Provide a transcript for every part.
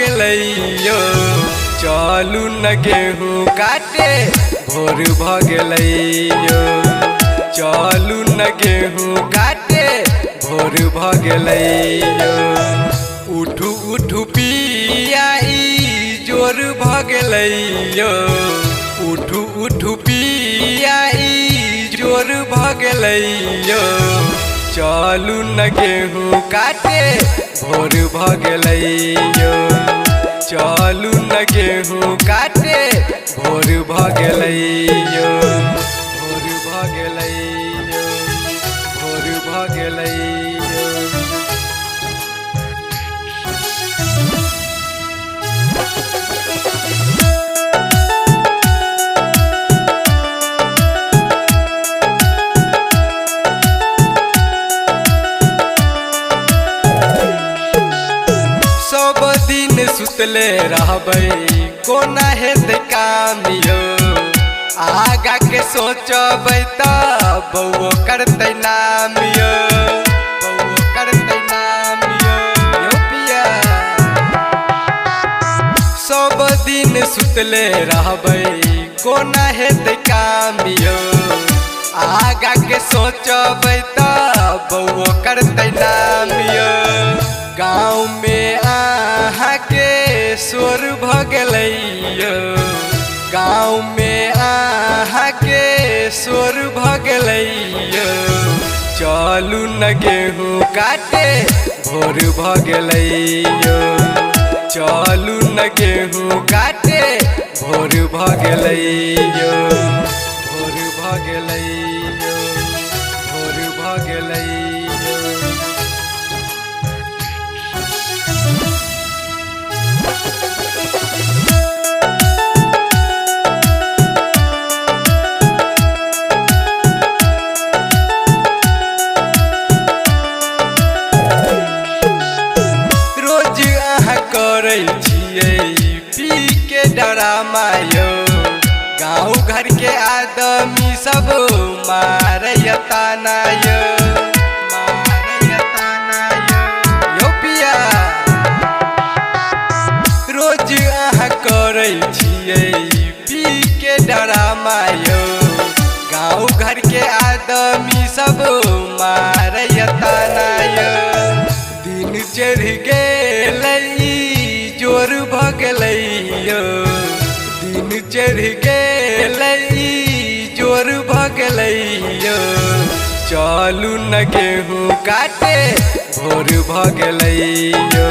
गेलैयो चलू न गेहूँ काटे भोर भ गेलैयो चलू न गेहूँ काटे भोर भ गेलैयो उठू उठू पिया ई जोर भ गेलैयो उठू उठू पिया ई जोर भ गेलैयो चलू न गेहूँ काटे भोर भ गेलैयो चलू न गेहूँ काटे भोर भ गेलैयो भोर भ गेलैयो भोर भ गेलैयो सब दिन सुतले रहबै कोना हेतै काम यो आगा के सोचबै त बौओ करतै नाम यो बौओ करतै नाम यो पिया सब दिन सुतले रहबै कोना हेतै काम यो आगा के सोचबै त बौओ करतै नाम यो गाँव में आहा के शोर भ गेलैयो गाँव में आहा के शोर भ गेलैयो चलू न गेहूँ काटे भोर भ गेलैयो चलू न गेहूँ काटे भोर भ गेलैयो भोर भ गेलैयो भोर भ गेलैयो करै छियै पी के डरामा यो गाँव घर के आदमी सब मारैया ताना यो मारैया ताना यो पिया रोज अहाँ करै छियै पी के डरामा यो गाँव घर के आदमी सब मारैया ताना यो दिन चढ़ गेलै जोर भ गेलैयो दिन चढ़ गेलै जोर भ गेलैयो चलू न गेहूँ काटे भोर भ गेलैयो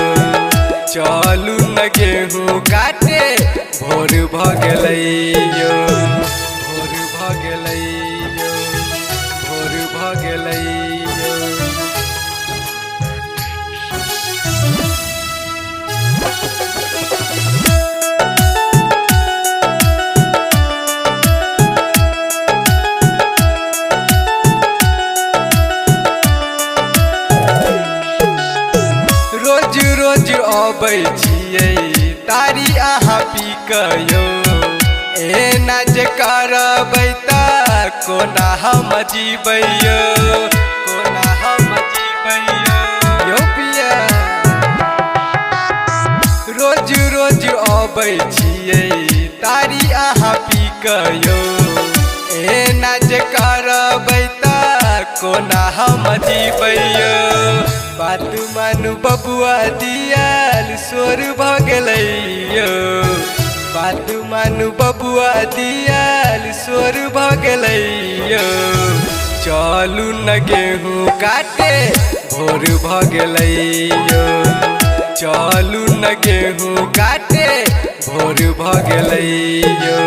चलू न गेहूँ काटे भोर भ गेलैयो भोर भ गेलैयो भोर भ गेलैयो रोज रोज अबै छियै तारी अहाँ पी कयो एना जे करबै त कोना हम जीबैयो कोना हम जीबैयो यो पिया रोज रोज अबै छियै तारी अहाँ पी कयो एना जे करबै त कोना हम जीबैयो बात मानु बबुआ दियाल शोर भ गेलैयो बात मानु बबुआ दियाल शोर भ गेलैयो चलू न गेहूँ काटे भोर भ गेलैयो चलू न गेहूँ काटे भोर भ गेलैयो